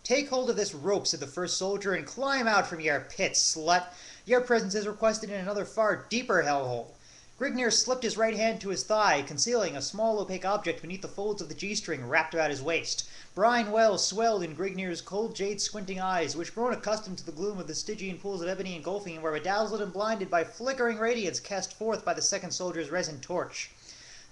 "Take hold of this rope," said the first soldier, "and climb out from your pit, slut. Your presence is requested in another far deeper hellhole." Grignr slipped his right hand to his thigh, concealing a small opaque object beneath the folds of the G-string wrapped about his waist. Brine wells swelled in Grignr's cold jade squinting eyes, which, grown accustomed to the gloom of the Stygian pools of ebony engulfing him, were bedazzled and blinded by flickering radiance cast forth by the second soldier's resin torch.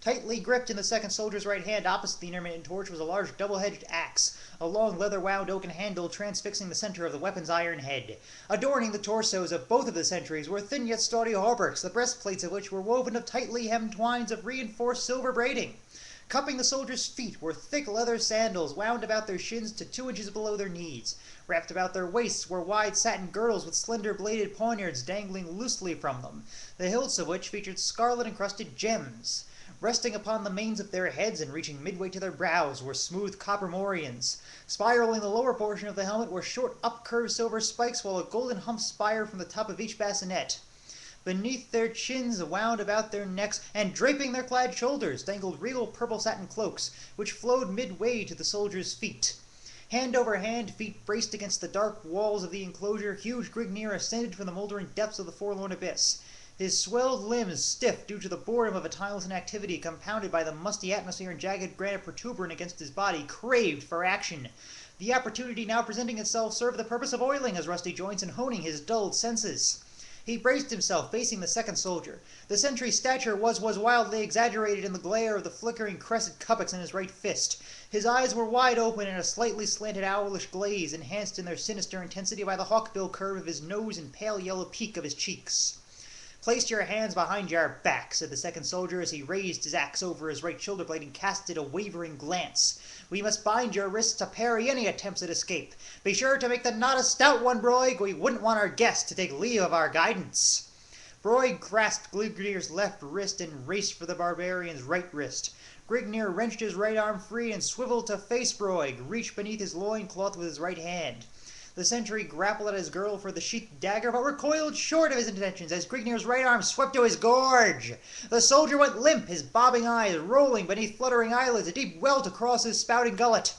Tightly gripped in the second soldier's right hand opposite the intermittent torch was a large double-edged axe, a long leather-wound oaken handle transfixing the center of the weapon's iron head. Adorning the torsos of both of the sentries were thin yet sturdy hauberks, the breastplates of which were woven of tightly hemmed twines of reinforced silver braiding. Cupping the soldiers' feet were thick leather sandals wound about their shins to 2 inches below their knees. Wrapped about their waists were wide satin girdles with slender bladed poniards dangling loosely from them, the hilts of which featured scarlet-encrusted gems. Resting upon the manes of their heads and reaching midway to their brows were smooth copper morions. Spiraling the lower portion of the helmet were short up-curved silver spikes, while a golden hump spired from the top of each bassinet. Beneath their chins, wound about their necks, and draping their clad shoulders, dangled regal purple satin cloaks, which flowed midway to the soldiers' feet. Hand over hand, feet braced against the dark walls of the enclosure, huge Grignr ascended from the moldering depths of the forlorn abyss. His swelled limbs, stiff due to the boredom of a tireless inactivity compounded by the musty atmosphere and jagged granite protuberant against his body, craved for action. The opportunity now presenting itself served the purpose of oiling his rusty joints and honing his dulled senses. He braced himself, facing the second soldier. The sentry's stature was wildly exaggerated in the glare of the flickering crescent cuppix in his right fist. His eyes were wide open in a slightly slanted owlish glaze, enhanced in their sinister intensity by the hawkbill curve of his nose and pale yellow peak of his cheeks. "Place your hands behind your back," said the second soldier as he raised his axe over his right shoulder blade and casted a wavering glance. "We must bind your wrists to parry any attempts at escape. Be sure to make the knot a stout one, Broig. We wouldn't want our guest to take leave of our guidance." Broig grasped Grignr's left wrist and raced for the barbarian's right wrist. Grignr wrenched his right arm free and swiveled to face Broig, reached beneath his loincloth with his right hand. The sentry grappled at his girdle for the sheathed dagger, but recoiled short of his intentions as Grignr's right arm swept to his gorge. The soldier went limp, his bobbing eyes rolling beneath fluttering eyelids, a deep welt across his spouting gullet.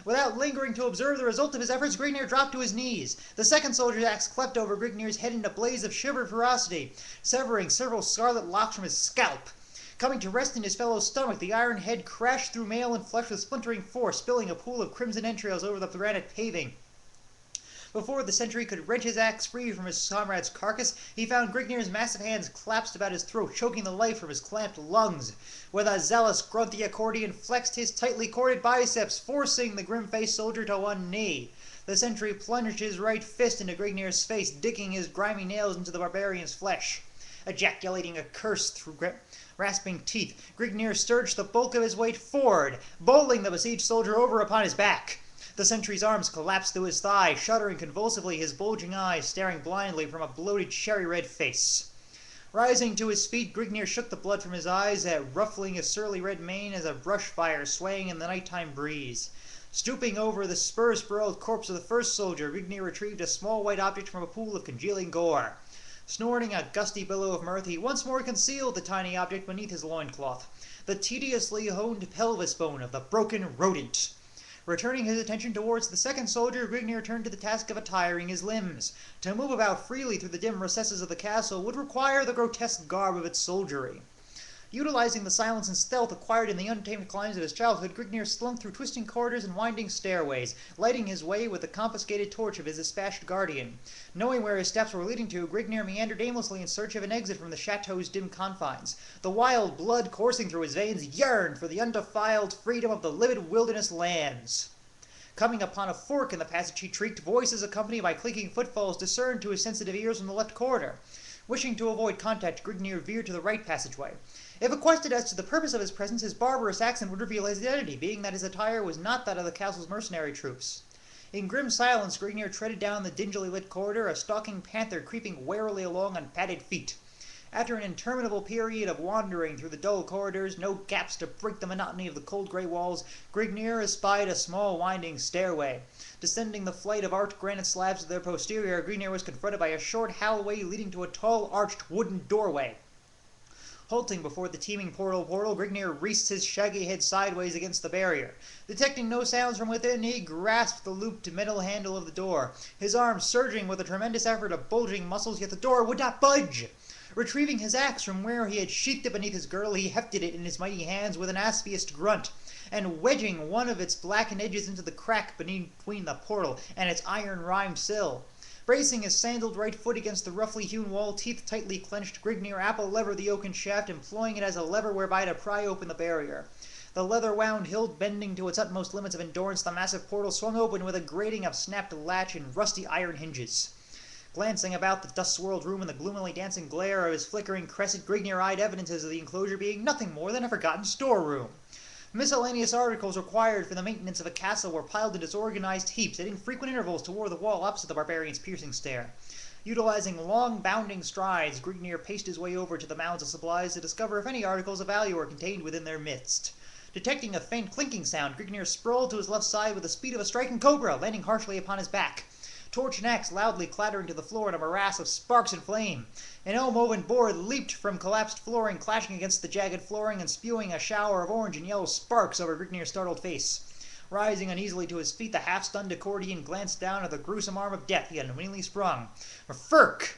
Without lingering to observe the result of his efforts, Grignr dropped to his knees. The second soldier's axe clept over Grignr's head in a blaze of shivered ferocity, severing several scarlet locks from his scalp. Coming to rest in his fellow's stomach, the iron head crashed through mail and flesh with splintering force, spilling a pool of crimson entrails over the granite paving. Before the sentry could wrench his axe free from his comrade's carcass, he found Grignr's massive hands clasped about his throat, choking the life from his clamped lungs. With a zealous grunt, the accordion flexed his tightly corded biceps, forcing the grim-faced soldier to one knee. The sentry plunged his right fist into Grignr's face, digging his grimy nails into the barbarian's flesh. Ejaculating a curse through rasping teeth, Grignr surged the bulk of his weight forward, bowling the besieged soldier over upon his back. The sentry's arms collapsed to his thigh, shuddering convulsively, his bulging eyes staring blindly from a bloated cherry-red face. Rising to his feet, Grignr shook the blood from his eyes, ruffling his surly red mane as a brush fire swaying in the nighttime breeze. Stooping over the spur-spiraled corpse of the first soldier, Grignr retrieved a small white object from a pool of congealing gore. Snorting a gusty billow of mirth, he once more concealed the tiny object beneath his loincloth, the tediously honed pelvis bone of the broken rodent. Returning his attention towards the second soldier, Grignr turned to the task of attiring his limbs. To move about freely through the dim recesses of the castle would require the grotesque garb of its soldiery. Utilizing the silence and stealth acquired in the untamed climes of his childhood, Grignr slunk through twisting corridors and winding stairways, lighting his way with the confiscated torch of his dispatched guardian. Knowing where his steps were leading to, Grignr meandered aimlessly in search of an exit from the chateau's dim confines. The wild blood coursing through his veins yearned for the undefiled freedom of the livid wilderness lands. Coming upon a fork in the passage, he shrieked, voices accompanied by clinking footfalls discerned to his sensitive ears from the left corridor. Wishing to avoid contact, Grignr veered to the right passageway. If questioned as to the purpose of his presence, his barbarous accent would reveal his identity, being that his attire was not that of the castle's mercenary troops. In grim silence, Grignr treaded down the dingily lit corridor, a stalking panther creeping warily along on padded feet. After an interminable period of wandering through the dull corridors, no gaps to break the monotony of the cold gray walls, Grignr espied a small winding stairway. Descending the flight of arched granite slabs to their posterior, Grignr was confronted by a short hallway leading to a tall arched wooden doorway. Halting before the teeming portal, Grignr reached his shaggy head sideways against the barrier. Detecting no sounds from within, he grasped the looped metal handle of the door, his arms surging with a tremendous effort of bulging muscles, yet the door would not budge. Retrieving his axe from where he had sheathed it beneath his girdle, he hefted it in his mighty hands with an aspiest grunt, and wedging one of its blackened edges into the crack between the portal and its iron-rimed sill. Bracing his sandaled right foot against the roughly hewn wall, teeth tightly clenched, Grignr apple-levered the oaken shaft, employing it as a lever whereby to pry open the barrier. The leather-wound hilt bending to its utmost limits of endurance, the massive portal swung open with a grating of snapped latch and rusty iron hinges. Glancing about the dust-swirled room in the gloomily dancing glare of his flickering crescent, Grignr eyed evidences of the enclosure being nothing more than a forgotten storeroom. Miscellaneous articles required for the maintenance of a castle were piled in disorganized heaps at infrequent intervals toward the wall opposite the barbarian's piercing stare. Utilizing long, bounding strides, Grignr paced his way over to the mounds of supplies to discover if any articles of value were contained within their midst. Detecting a faint clinking sound, Grignr sprawled to his left side with the speed of a striking cobra, landing harshly upon his back. Torch and axe loudly clattering to the floor in a morass of sparks and flame. An elm-woven board leaped from collapsed flooring, clashing against the jagged flooring and spewing a shower of orange and yellow sparks over Grignr's startled face. Rising uneasily to his feet, the half-stunned accordion glanced down at the gruesome arm of death he had unwittingly sprung. Ferk!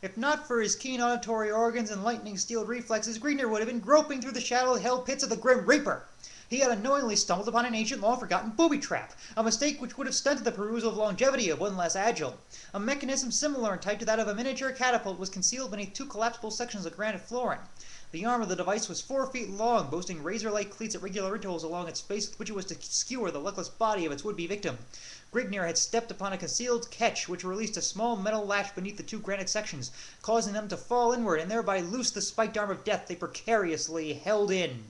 If not for his keen auditory organs and lightning-steeled reflexes, Grignr would have been groping through the shadowed hell pits of the Grim Reaper. He had unknowingly stumbled upon an ancient, long-forgotten booby-trap, a mistake which would have stunted the perusal of longevity of one less agile. A mechanism similar in type to that of a miniature catapult was concealed beneath two collapsible sections of granite flooring. The arm of the device was 4 feet long, boasting razor-like cleats at regular intervals along its face with which it was to skewer the luckless body of its would-be victim. Grignr had stepped upon a concealed catch which released a small metal latch beneath the two granite sections, causing them to fall inward and thereby loose the spiked arm of death they precariously held in.